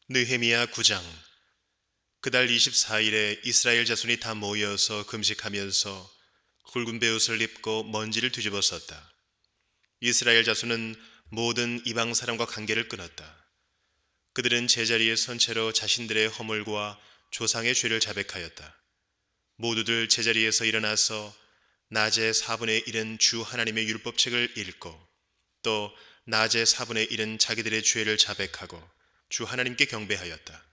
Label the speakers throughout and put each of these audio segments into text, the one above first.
Speaker 1: 느헤미야 9장. 그달 24일에 이스라엘 자손이 다 모여서 금식하면서 굵은 베옷을 입고 먼지를 뒤집어 썼다. 이스라엘 자손은 모든 이방 사람과 관계를 끊었다. 그들은 제자리에 선 채로 자신들의 허물과 조상의 죄를 자백하였다. 모두들 제자리에서 일어나서 낮에 4분의 1은 주 하나님의 율법책을 읽고 또 낮에 4분의 1은 자기들의 죄를 자백하고 주 하나님께 경배하였다.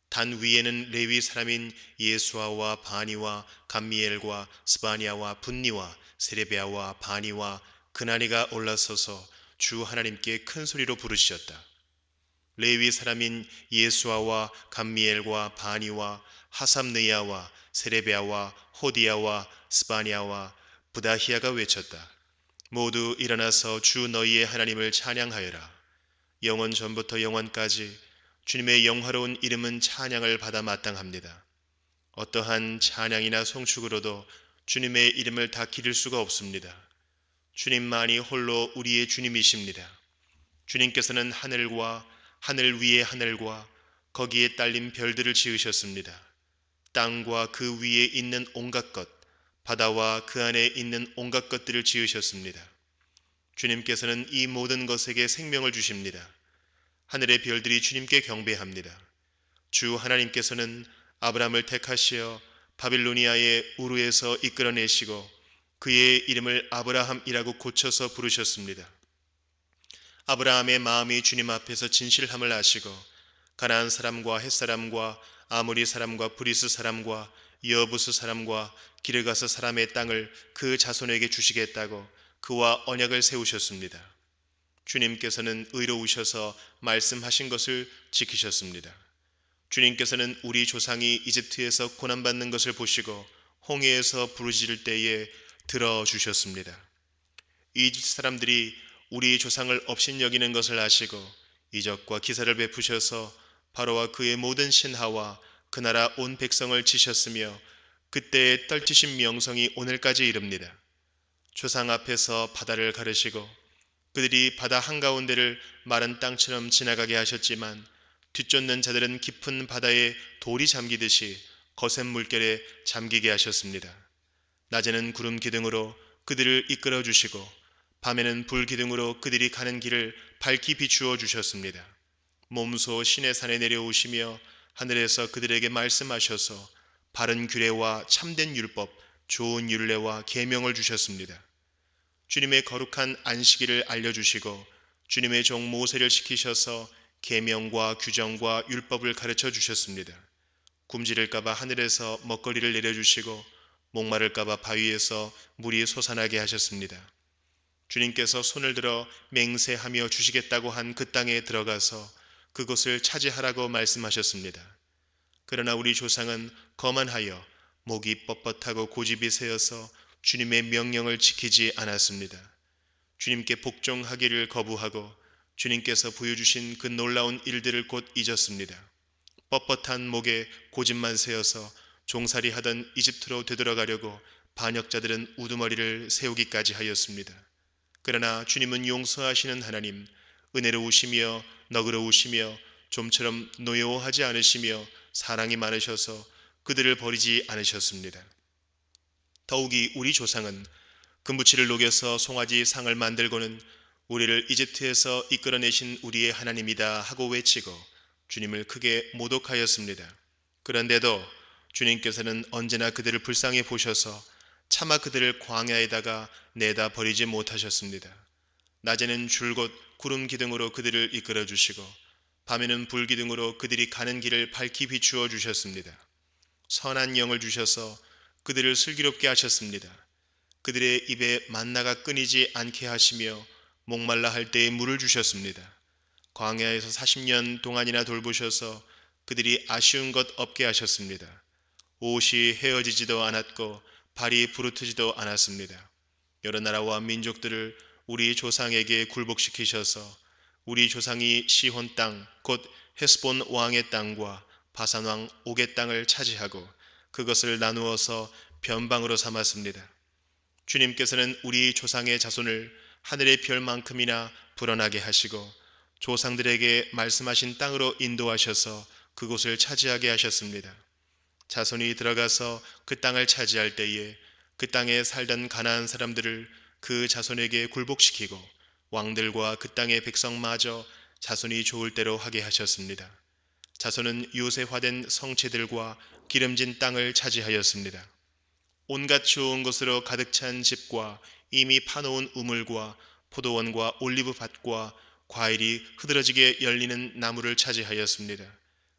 Speaker 1: 단 위에는 레위 사람인 예수아와 바니와 감미엘과 스바냐와 분니와 세레베아와 바니와 그나니가 올라서서 주 하나님께 큰 소리로 부르짖었다. 레위 사람인 예수아와 감미엘과 바니와 하삼느야와 세레베아와 호디야와 스바냐와 부다히야가 외쳤다. 모두 일어나서 주 너희의 하나님을 찬양하여라. 영원 전부터 영원까지 주님의 영화로운 이름은 찬양을 받아 마땅합니다. 어떠한 찬양이나 송축으로도 주님의 이름을 다 기릴 수가 없습니다. 주님만이 홀로 우리의 주님이십니다. 주님께서는 하늘과 하늘 위의 하늘과 거기에 딸린 별들을 지으셨습니다. 땅과 그 위에 있는 온갖 것, 바다와 그 안에 있는 온갖 것들을 지으셨습니다. 주님께서는 이 모든 것에게 생명을 주십니다. 하늘의 별들이 주님께 경배합니다. 주 하나님께서는 아브라함을 택하시어 바빌로니아의 우르에서 이끌어내시고 그의 이름을 아브라함이라고 고쳐서 부르셨습니다. 아브라함의 마음이 주님 앞에서 진실함을 아시고 가나안 사람과 헷 사람과 아모리 사람과 브리스 사람과 여부스 사람과 기르가스 사람의 땅을 그 자손에게 주시겠다고 그와 언약을 세우셨습니다. 주님께서는 의로우셔서 말씀하신 것을 지키셨습니다. 주님께서는 우리 조상이 이집트에서 고난받는 것을 보시고 홍해에서 부르짖을 때에 들어주셨습니다. 이집트 사람들이 우리 조상을 업신여기는 것을 아시고 이적과 기사를 베푸셔서 바로와 그의 모든 신하와 그 나라 온 백성을 치셨으며 그때의 떨치신 명성이 오늘까지 이릅니다. 조상 앞에서 바다를 가르시고 그들이 바다 한가운데를 마른 땅처럼 지나가게 하셨지만 뒤쫓는 자들은 깊은 바다에 돌이 잠기듯이 거센 물결에 잠기게 하셨습니다. 낮에는 구름 기둥으로 그들을 이끌어 주시고 밤에는 불 기둥으로 그들이 가는 길을 밝히 비추어 주셨습니다. 몸소 시내 산에 내려오시며 하늘에서 그들에게 말씀하셔서 바른 규례와 참된 율법, 좋은 율례와 계명을 주셨습니다. 주님의 거룩한 안식일을 알려주시고 주님의 종 모세를 시키셔서 계명과 규정과 율법을 가르쳐 주셨습니다. 굶주릴까봐 하늘에서 먹거리를 내려주시고 목마를까봐 바위에서 물이 솟아나게 하셨습니다. 주님께서 손을 들어 맹세하며 주시겠다고 한 그 땅에 들어가서 그곳을 차지하라고 말씀하셨습니다. 그러나 우리 조상은 거만하여 목이 뻣뻣하고 고집이 세어서 주님의 명령을 지키지 않았습니다. 주님께 복종하기를 거부하고 주님께서 보여주신 그 놀라운 일들을 곧 잊었습니다. 뻣뻣한 목에 고집만 세어서 종살이 하던 이집트로 되돌아가려고 반역자들은 우두머리를 세우기까지 하였습니다. 그러나 주님은 용서하시는 하나님, 은혜로우시며 너그러우시며 좀처럼 노여워하지 않으시며 사랑이 많으셔서 그들을 버리지 않으셨습니다. 더욱이 우리 조상은 금부치를 녹여서 송아지 상을 만들고는 우리를 이집트에서 이끌어내신 우리의 하나님이다 하고 외치고 주님을 크게 모독하였습니다. 그런데도 주님께서는 언제나 그들을 불쌍히 보셔서 차마 그들을 광야에다가 내다 버리지 못하셨습니다. 낮에는 줄곧 구름 기둥으로 그들을 이끌어 주시고 밤에는 불 기둥으로 그들이 가는 길을 밝히 비추어 주셨습니다. 선한 영을 주셔서 그들을 슬기롭게 하셨습니다. 그들의 입에 만나가 끊이지 않게 하시며 목말라 할 때에 물을 주셨습니다. 광야에서 40년 동안이나 돌보셔서 그들이 아쉬운 것 없게 하셨습니다. 옷이 헤어지지도 않았고 발이 부르트지도 않았습니다. 여러 나라와 민족들을 우리 조상에게 굴복시키셔서 우리 조상이 시혼 땅 곧 헤스본 왕의 땅과 바산 왕 옥의 땅을 차지하고 그것을 나누어서 변방으로 삼았습니다. 주님께서는 우리 조상의 자손을 하늘의 별만큼이나 불어나게 하시고 조상들에게 말씀하신 땅으로 인도하셔서 그곳을 차지하게 하셨습니다. 자손이 들어가서 그 땅을 차지할 때에 그 땅에 살던 가나안 사람들을 그 자손에게 굴복시키고 왕들과 그 땅의 백성마저 자손이 좋을 대로 하게 하셨습니다. 자손은 요새화된 성체들과 기름진 땅을 차지하였습니다. 온갖 좋은 것으로 가득 찬 집과 이미 파놓은 우물과 포도원과 올리브밭과 과일이 흐드러지게 열리는 나무를 차지하였습니다.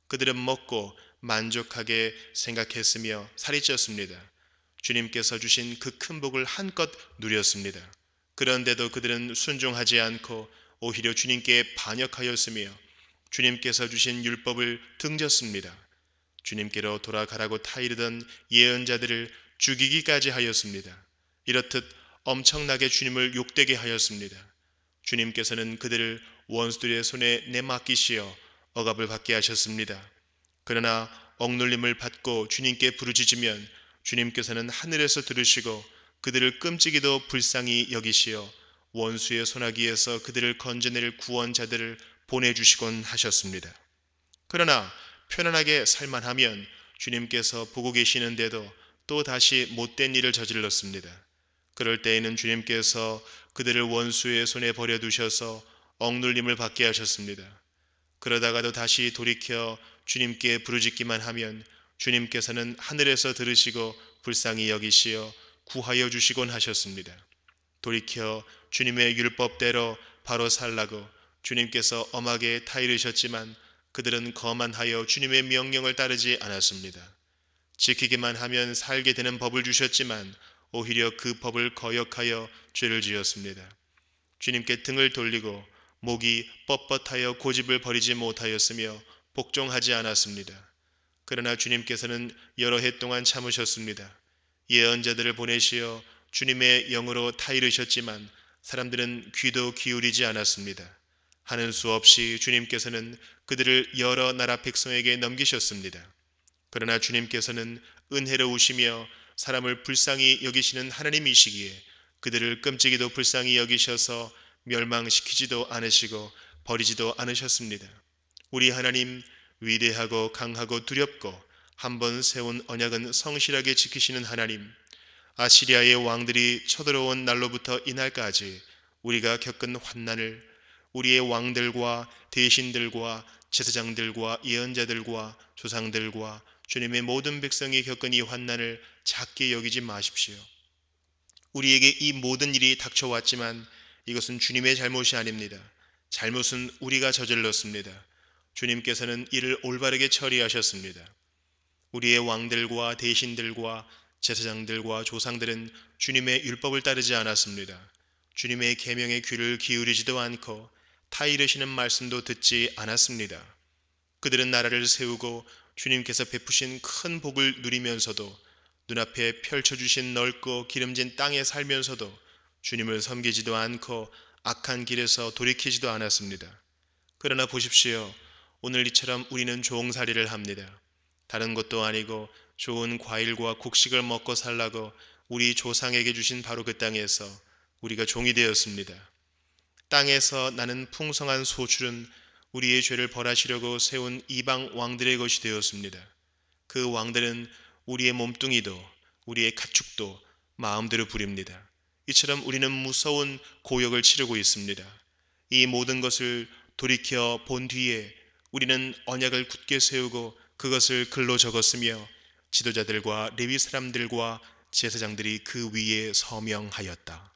Speaker 1: 그들은 먹고 만족하게 생각했으며 살이 쪘습니다. 주님께서 주신 그 큰 복을 한껏 누렸습니다. 그런데도 그들은 순종하지 않고 오히려 주님께 반역하였으며 주님께서 주신 율법을 등졌습니다. 주님께로 돌아가라고 타이르던 예언자들을 죽이기까지 하였습니다. 이렇듯 엄청나게 주님을 욕되게 하였습니다. 주님께서는 그들을 원수들의 손에 내맡기시어 억압을 받게 하셨습니다. 그러나 억눌림을 받고 주님께 부르짖으면 주님께서는 하늘에서 들으시고 그들을 끔찍이도 불쌍히 여기시어 원수의 손아귀에서 그들을 건져낼 구원자들을 보내주시곤 하셨습니다. 그러나 편안하게 살만하면 주님께서 보고 계시는데도 또 다시 못된 일을 저질렀습니다. 그럴 때에는 주님께서 그들을 원수의 손에 버려두셔서 억눌림을 받게 하셨습니다. 그러다가도 다시 돌이켜 주님께 부르짖기만 하면 주님께서는 하늘에서 들으시고 불쌍히 여기시어 구하여 주시곤 하셨습니다. 돌이켜 주님의 율법대로 바로 살라고 주님께서 엄하게 타이르셨지만 그들은 거만하여 주님의 명령을 따르지 않았습니다. 지키기만 하면 살게 되는 법을 주셨지만 오히려 그 법을 거역하여 죄를 지었습니다. 주님께 등을 돌리고 목이 뻣뻣하여 고집을 버리지 못하였으며 복종하지 않았습니다. 그러나 주님께서는 여러 해 동안 참으셨습니다. 예언자들을 보내시어 주님의 영으로 타이르셨지만 사람들은 귀도 기울이지 않았습니다. 하는 수 없이 주님께서는 그들을 여러 나라 백성에게 넘기셨습니다. 그러나 주님께서는 은혜로우시며 사람을 불쌍히 여기시는 하나님이시기에 그들을 끔찍이도 불쌍히 여기셔서 멸망시키지도 않으시고 버리지도 않으셨습니다. 우리 하나님 위대하고 강하고 두렵고 한번 세운 언약은 성실하게 지키시는 하나님, 아시리아의 왕들이 쳐들어온 날로부터 이날까지 우리가 겪은 환난을 우리의 왕들과 대신들과 제사장들과 예언자들과 조상들과 주님의 모든 백성이 겪은 이 환난을 작게 여기지 마십시오. 우리에게 이 모든 일이 닥쳐왔지만 이것은 주님의 잘못이 아닙니다. 잘못은 우리가 저질렀습니다. 주님께서는 이를 올바르게 처리하셨습니다. 우리의 왕들과 대신들과 제사장들과 조상들은 주님의 율법을 따르지 않았습니다. 주님의 계명에 귀를 기울이지도 않고 타이르시는 말씀도 듣지 않았습니다. 그들은 나라를 세우고 주님께서 베푸신 큰 복을 누리면서도 눈앞에 펼쳐주신 넓고 기름진 땅에 살면서도 주님을 섬기지도 않고 악한 길에서 돌이키지도 않았습니다. 그러나 보십시오. 오늘 이처럼 우리는 종살이를 합니다. 다른 것도 아니고 좋은 과일과 곡식을 먹고 살라고 우리 조상에게 주신 바로 그 땅에서 우리가 종이 되었습니다. 땅에서 나는 풍성한 소출은 우리의 죄를 벌하시려고 세운 이방 왕들의 것이 되었습니다. 그 왕들은 우리의 몸뚱이도 우리의 가축도 마음대로 부립니다. 이처럼 우리는 무서운 고역을 치르고 있습니다. 이 모든 것을 돌이켜 본 뒤에 우리는 언약을 굳게 세우고 그것을 글로 적었으며 지도자들과 레위 사람들과 제사장들이 그 위에 서명하였다.